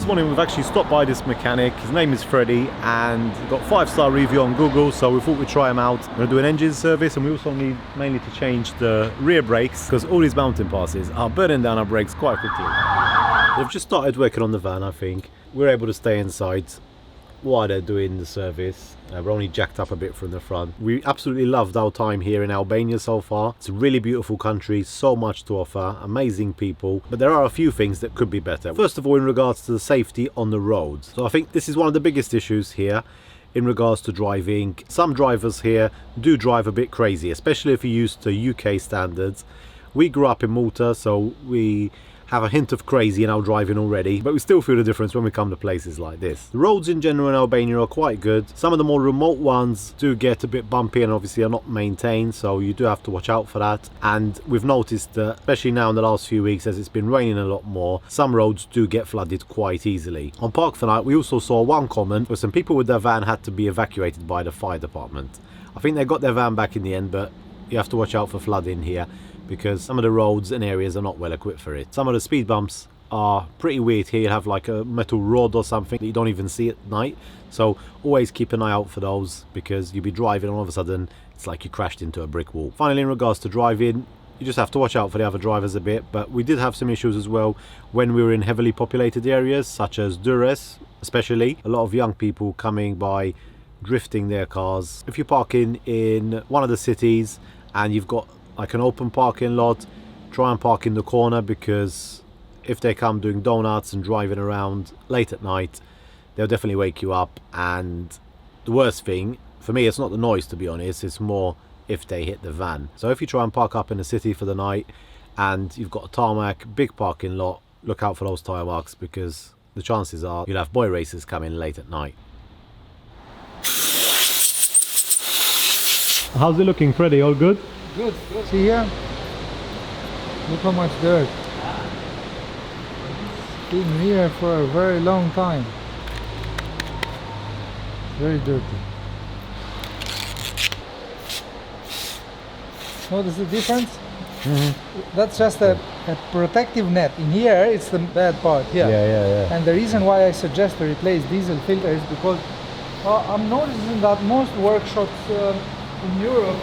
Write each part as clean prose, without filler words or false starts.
morning we've actually stopped by this mechanic. His name is Freddie and got 5-star review on Google, so we thought we'd try him out. We're going to do an engine service, and we also need mainly to change the rear brakes because all these mountain passes are burning down our brakes quite quickly. They've just started working on the van, I think. We're able to stay inside while they're doing the service. We're only jacked up a bit from the front. We absolutely loved our time here in Albania so far. It's a really beautiful country, so much to offer, amazing people, but there are a few things that could be better. First of all, in regards to the safety on the roads. So I think this is one of the biggest issues here in regards to driving. Some drivers here do drive a bit crazy, especially if you're used to UK standards. We grew up in Malta, so we have a hint of crazy in our driving already, but we still feel the difference when we come to places like this. The roads in general in Albania are quite good. Some of the more remote ones do get a bit bumpy and obviously are not maintained, so you do have to watch out for that. And we've noticed that, especially now in the last few weeks as it's been raining a lot more, some roads do get flooded quite easily. On Park for Night we also saw one comment where some people with their van had to be evacuated by the fire department. I think they got their van back in the end, but you have to watch out for flooding here, because some of the roads and areas are not well equipped for it. Some of the speed bumps are pretty weird here. You have like a metal rod or something that you don't even see at night, so always keep an eye out for those, because you'll be driving and all of a sudden it's like you crashed into a brick wall. Finally, in regards to driving, you just have to watch out for the other drivers a bit, but we did have some issues as well when we were in heavily populated areas such as Durres, especially. A lot of young people coming by drifting their cars. If you're parking in one of the cities and you've got like an open parking lot, try and park in the corner, because if they come doing donuts and driving around late at night, they'll definitely wake you up. And the worst thing for me, it's not the noise, to be honest, it's more if they hit the van. So if you try and park up in the city for the night and you've got a tarmac, big parking lot, look out for those tire marks, because the chances are you'll have boy racers coming late at night. How's it looking, Freddie? All good? Good, good. See here? Look how much dirt. It's been here for a very long time. Very dirty. Notice the difference? Mm-hmm. That's just a protective net. In here, it's the bad part here. Yeah. And the reason why I suggest to replace diesel filter is because I'm noticing that most workshops in Europe,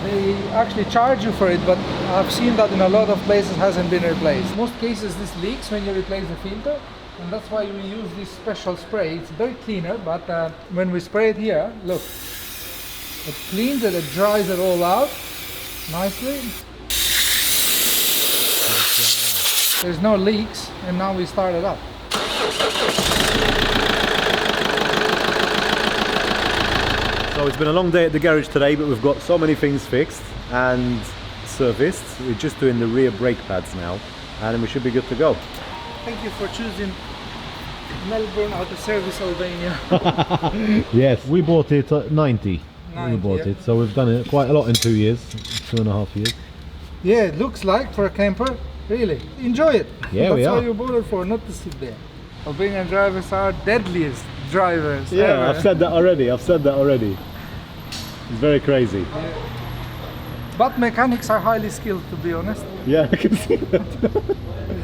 they actually charge you for it, but I've seen that in a lot of places it hasn't been replaced. In most cases this leaks when you replace the filter, and that's why we use this special spray. It's very cleaner, but when we spray it here, look, it cleans it, it dries it all out nicely. There's no leaks, and now we start it up. So it's been a long day at the garage today, but we've got so many things fixed and serviced. We're just doing the rear brake pads now, and then we should be good to go. Thank you for choosing Melbourne Auto Service Albania. Yes, we bought it at 90. We bought it, so we've done it quite a lot in 2 years, 2.5 years. Yeah, it looks like for a camper, really. Enjoy it. Yeah, we are. That's why you bought it for, not to sit there. Albanian drivers are deadliest drivers ever. I've said that already. It's very crazy. Yeah. But mechanics are highly skilled, to be honest. Yeah, I can see that.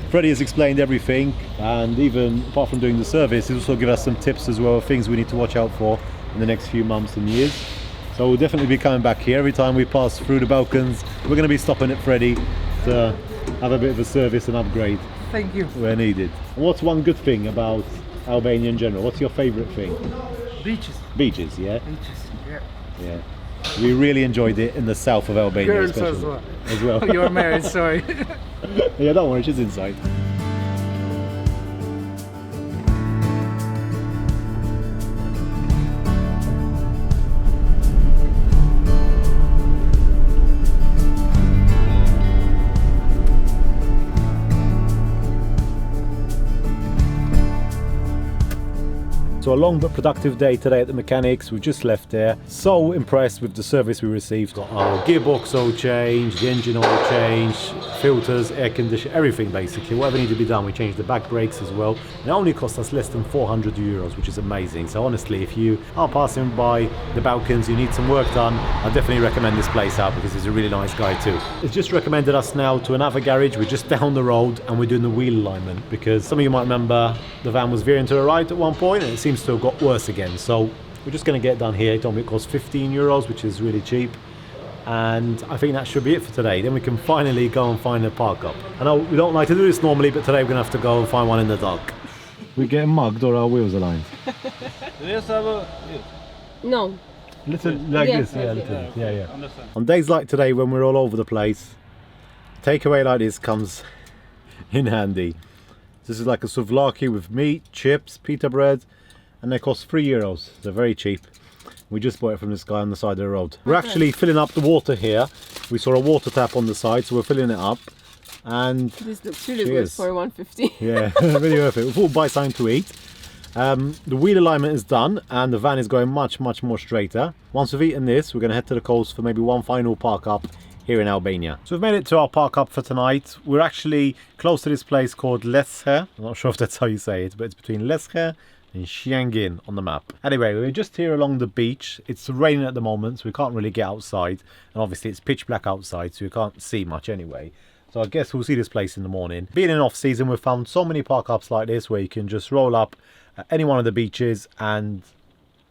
Freddie has explained everything, and even apart from doing the service, he's also given us some tips as well, things we need to watch out for in the next few months and years. So we'll definitely be coming back here every time we pass through the Balkans. We're going to be stopping at Freddie to have a bit of a service and upgrade. Thank you. Where needed. What's one good thing about Albania in general? What's your favourite thing? Beaches. Beaches, yeah? Beaches, yeah. Yeah. We really enjoyed it in the south of Albania. Girls especially. as well. You're married, sorry. Yeah, don't worry, she's inside. So a long but productive day today at the mechanics. We just left there. So impressed with the service we received. Got our gearbox oil change, the engine oil change, filters, air conditioning, everything basically. Whatever needed to be done. We changed the back brakes as well. And it only cost us less than 400 euros, which is amazing. So honestly, if you are passing by the Balkans, you need some work done, I definitely recommend this place out because he's a really nice guy too. He's just recommended us now to another garage. We're just down the road and we're doing the wheel alignment because some of you might remember the van was veering to the right at one point and it seems to have got worse again. So we're just going to get it done here. He told me it costs 15 euros, which is really cheap. And I think that should be it for today. Then we can finally go and find a park up. I know we don't like to do this normally, but today we're going to have to go and find one in the dark. We're getting mugged or our wheels aligned? No. Little like Yeah. this, yeah, little, yeah. On days like today when we're all over the place, takeaway like this comes in handy. This is like a souvlaki with meat, chips, pita bread, and they cost 3 euros. They're very cheap. We just bought it from this guy on the side of the road. We're actually filling up the water here. We saw a water tap on the side, so we're filling it up. And This looks really cheers. good for 150. yeah, really worth it. We thought we'd buy something to eat. The wheel alignment is done and the van is going much more straighter. Once we've eaten this, we're going to head to the coast for maybe one final park up here in Albania. So we've made it to our park up for tonight. We're actually close to this place called Lesher. I'm not sure if that's how you say it, but it's between Lesher and Xiangin on the map. Anyway, we're just here along the beach. It's raining at the moment, so we can't really get outside. And obviously it's pitch black outside, so you can't see much anyway. So I guess we'll see this place in the morning. Being in off season, we've found so many park ups like this where you can just roll up at any one of the beaches and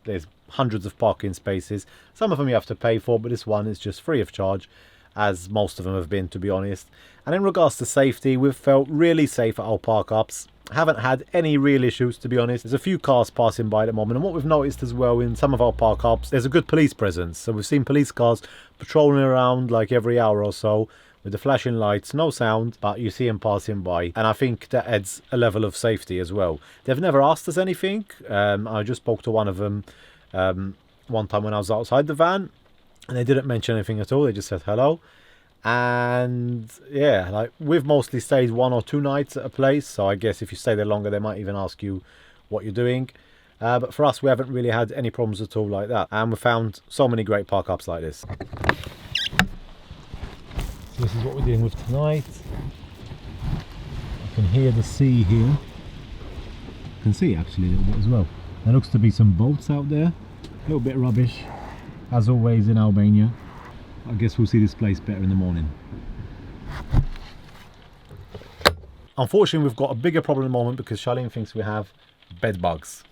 there's hundreds of parking spaces. Some of them you have to pay for, but this one is just free of charge, as most of them have been, to be honest. And in regards to safety, we've felt really safe at our park ups. Haven't had any real issues, to be honest. There's a few cars passing by at the moment, and what we've noticed as well in some of our park ups, there's a good police presence. So we've seen police cars patrolling around like every hour or so with the flashing lights, no sound, but you see them passing by, and I think that adds a level of safety as well. They've never asked us anything. I just spoke to one of them one time when I was outside the van, and they didn't mention anything at all. They just said hello. And yeah, like we've mostly stayed 1 or 2 nights at a place, so I guess if you stay there longer they might even ask you what you're doing. But for us, we haven't really had any problems at all like that, and we found so many great park ups like this. So this is what we're dealing with tonight. I can hear the sea here. I can see actually a little bit as well. There looks to be some boats out there. A little bit rubbish, as always in Albania. I guess we'll see this place better in the morning. Unfortunately, we've got a bigger problem at the moment because Charlene thinks we have bed bugs.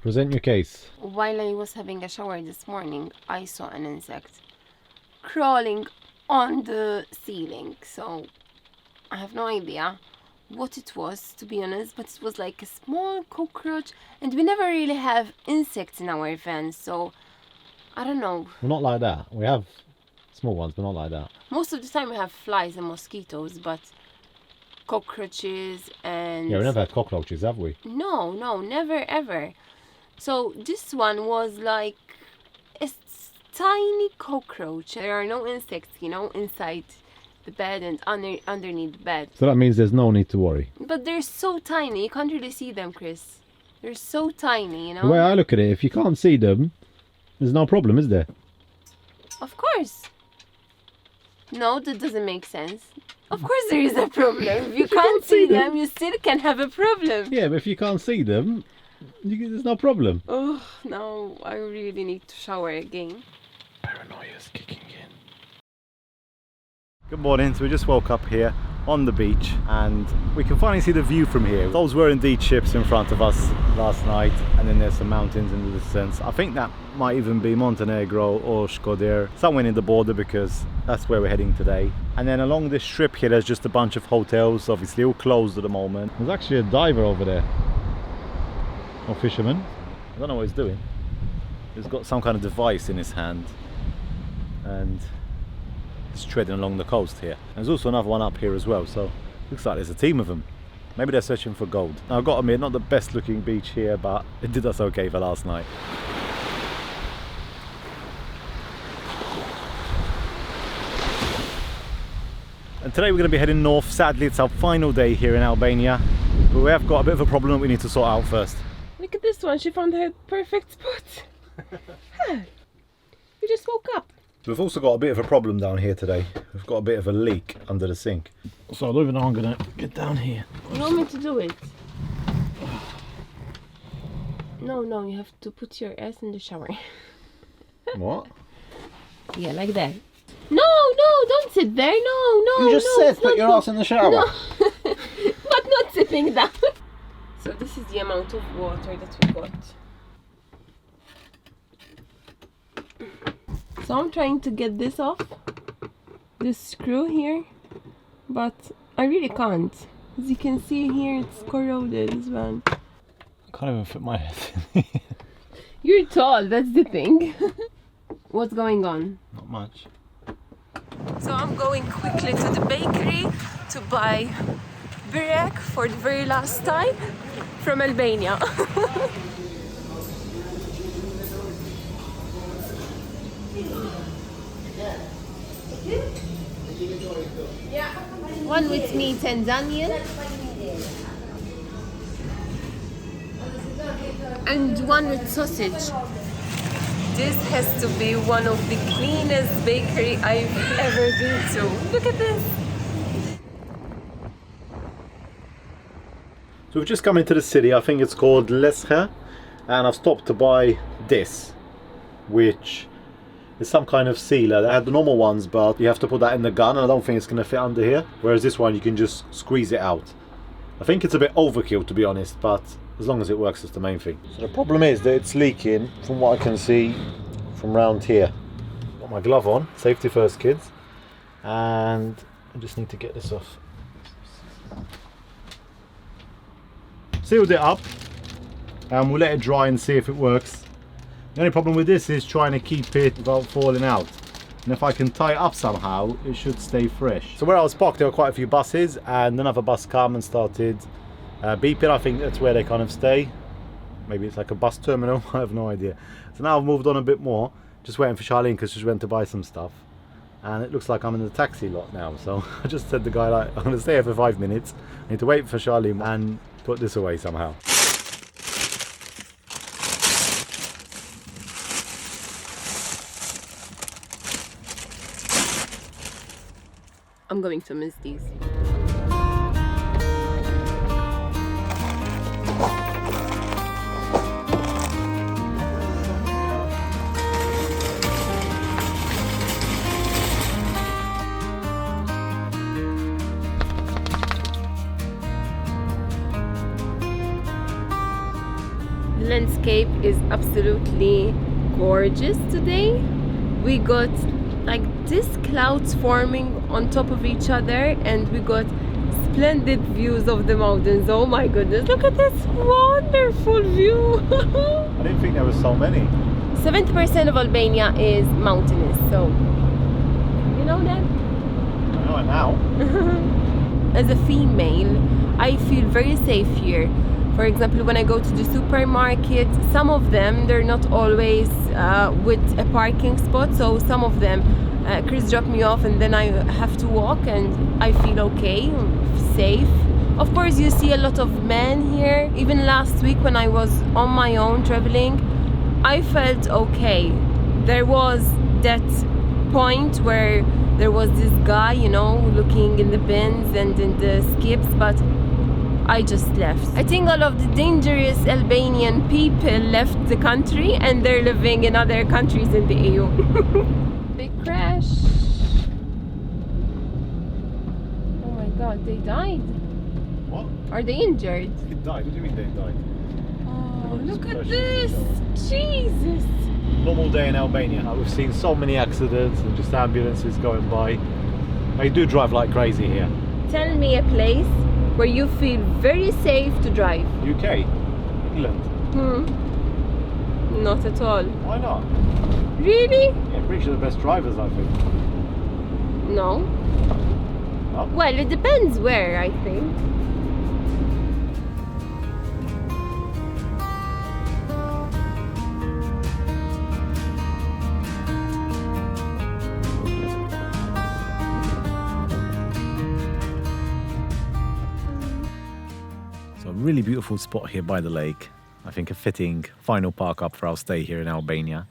Present your case. While I was having a shower this morning, I saw an insect crawling on the ceiling. So I have no idea what it was, to be honest, but it was like a small cockroach, and we never really have insects in our van, so I don't know. Well, not like that. We have small ones, but not like that. Most of the time we have flies and mosquitoes, but cockroaches and... Yeah, we never had cockroaches, have we? No, never ever. So this one was like a tiny cockroach. There are no insects, you know, inside the bed and underneath the bed. So that means there's no need to worry. But they're so tiny, you can't really see them, Chris. They're so tiny, you know. The way I look at it, if you can't see them, there's no problem, is there? Of course. No, that doesn't make sense. Of course there is a problem. If you can't see them, you still can have a problem. Yeah, but if you can't see them, there's no problem. Oh, no, I really need to shower again. Paranoia's kicking in. Good morning, so we just woke up here on the beach and we can finally see the view from here. Those were indeed ships in front of us last night, and then there's some mountains in the distance. I think that might even be Montenegro or Shkodër, somewhere in the border, because that's where we're heading today. And then along this strip here there's just a bunch of hotels, obviously all closed at the moment. There's actually a diver over there, or fisherman. I don't know what he's doing. He's got some kind of device in his hand and he's treading along the coast here. There's also another one up here as well, so looks like there's a team of them. Maybe they're searching for gold. Now I've got to admit, not the best looking beach here, but it did us okay for last night. And today we're going to be heading north. Sadly it's our final day here in Albania, but we have got a bit of a problem that we need to sort out first. look at this one. She found her perfect spot. Huh. You just woke up. We've also got a bit of a problem down here today. We've got a bit of a leak under the sink. So I don't even know how I'm gonna get down here. You want me to do it? No, you have to put your ass in the shower. What? Yeah, like that. No, don't sit there. No. You just said put your ass in the shower. No. But not sitting down. So this is the amount of water that we got. So I'm trying to get this off, this screw here, but I really can't. As you can see here, it's corroded as well. I can't even fit my head in here. You're tall, that's the thing. What's going on? Not much. So I'm going quickly to the bakery to buy burek for the very last time from Albania. One with meat and onion. And one with sausage. This has to be one of the cleanest bakery I've ever been to. Look at this. So we've just come into the city. I think it's called Lesja, and I've stopped to buy this, which is some kind of sealer. They had the normal ones, but you have to put that in the gun, and I don't think it's going to fit under here. Whereas this one, you can just squeeze it out. I think it's a bit overkill, to be honest, but as long as it works, that's the main thing. So the problem is that it's leaking, from what I can see, from round here. Got my glove on, safety first, kids, and I just need to get this off. Sealed it up, and we'll let it dry and see if it works. The only problem with this is trying to keep it without falling out. And if I can tie it up somehow, it should stay fresh. So where I was parked, there were quite a few buses, and another bus came and started beeping. I think that's where they kind of stay. Maybe it's like a bus terminal, I have no idea. So now I've moved on a bit more, just waiting for Charlene because she went to buy some stuff. And it looks like I'm in the taxi lot now. So I just said to the guy, like, I'm going to stay here for 5 minutes. I need to wait for Charlene and put this away somehow. I'm going to miss these. The landscape is absolutely gorgeous today. We got like these clouds forming on top of each other, and we got splendid views of the mountains. Oh my goodness, look at this wonderful view. I didn't think there were so many. 70% of Albania is mountainous, so you know that? I know it now. As a female, I feel very safe here. For example, when I go to the supermarket, some of them, they're not always with a parking spot, so some of them Chris dropped me off and then I have to walk, and I feel okay, safe. Of course, you see a lot of men here. Even last week when I was on my own traveling, I felt okay. There was that point where there was this guy, you know, looking in the bins and in the skips, but I just left. I think all of the dangerous Albanian people left the country and they're living in other countries in the EU. Big crash. Oh my god, they died. What? Are they injured? They died? What do you mean they died? Oh, look at this! Jesus! Normal day in Albania. We've seen so many accidents and just ambulances going by. They do drive like crazy here. Tell me a place where you feel very safe to drive. UK? England? Not at all. Why not? Really? Yeah, pretty sure the best drivers, I think. No. Oh. Well, it depends where, I think. So a really beautiful spot here by the lake. I think a fitting final park up for our stay here in Albania.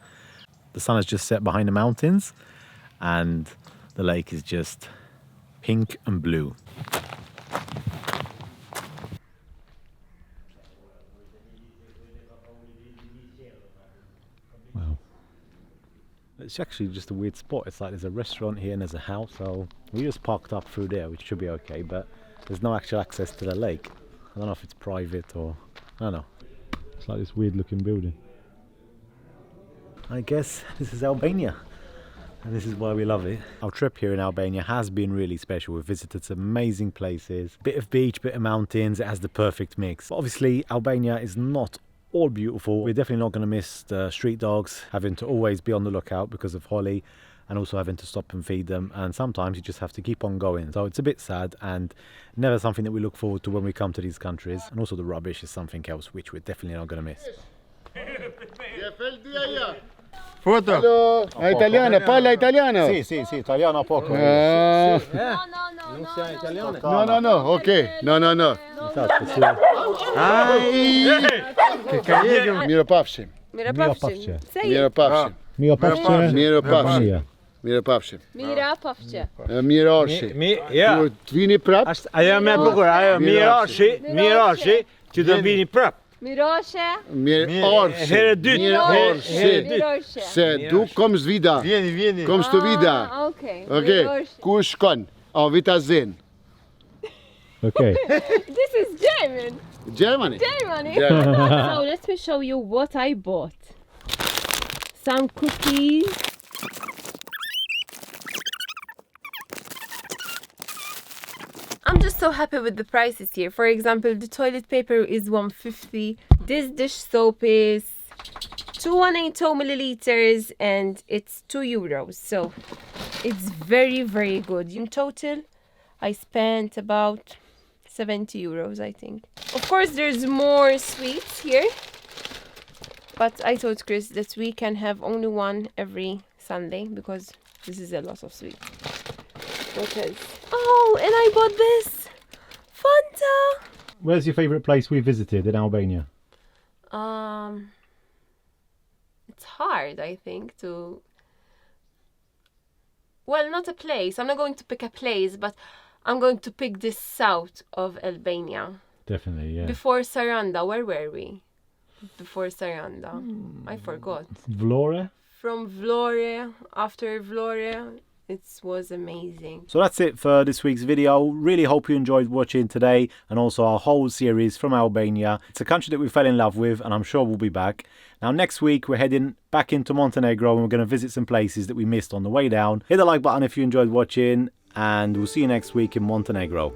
The sun has just set behind the mountains and the lake is just pink and blue. Wow. It's actually just a weird spot. It's like there's a restaurant here and there's a house, so we just parked up through there, which should be okay, but there's no actual access to the lake. I don't know if it's private or... I don't know. It's like this weird looking building. I guess this is Albania. And this is why we love it. Our trip here in Albania has been really special. We've visited some amazing places. Bit of beach, bit of mountains. It has the perfect mix. But obviously, Albania is not all beautiful. We're definitely not going to miss the street dogs, having to always be on the lookout because of Holly, and also having to stop and feed them. And sometimes you just have to keep on going. So it's a bit sad and never something that we look forward to when we come to these countries. And also the rubbish is something else which we're definitely not going to miss. Foto. Hello, italiano, parla italiano? Sì, italiano a poco. No, ok. No. Miropavshim. Miropavshim. Say it. Miropavshim. Miopavcie. Miropavshim. Miropavshim. Mirapavshim. Miroshi. Ja, Vini prap? ajo me bukur, ajo Mirashi, që do vini prap. Miroshe. Mirorshi. Herë dytë. Se du koms vida. Vjeni. Koms të vida. Okay. Ok. Ku shkon? A vita zen. Okay. This is German. Germany. Germany. Germany. So let me show you what I bought. Some cookies. I'm just so happy with the prices here. For example, the toilet paper is 150. This dish soap is 280 milliliters and it's €2. So it's very, very good. In total, I spent about €70, I think. Of course, there's more sweets here. But I told Chris that we can have only one every Sunday because this is a lot of sweets. What else? Oh, and I bought this Fanta. Where's your favourite place we visited in Albania? It's hard, I think, to... Well, not a place. I'm not going to pick a place, but I'm going to pick the south of Albania. Definitely, yeah. Before Saranda, where were we? Before Saranda. I forgot. Vlore? From Vlore, after Vlore, it was amazing. So that's it for this week's video. Really hope you enjoyed watching today and also our whole series from Albania. It's a country that we fell in love with and I'm sure we'll be back. Now next week we're heading back into Montenegro and we're going to visit some places that we missed on the way down. Hit the like button if you enjoyed watching and we'll see you next week in Montenegro.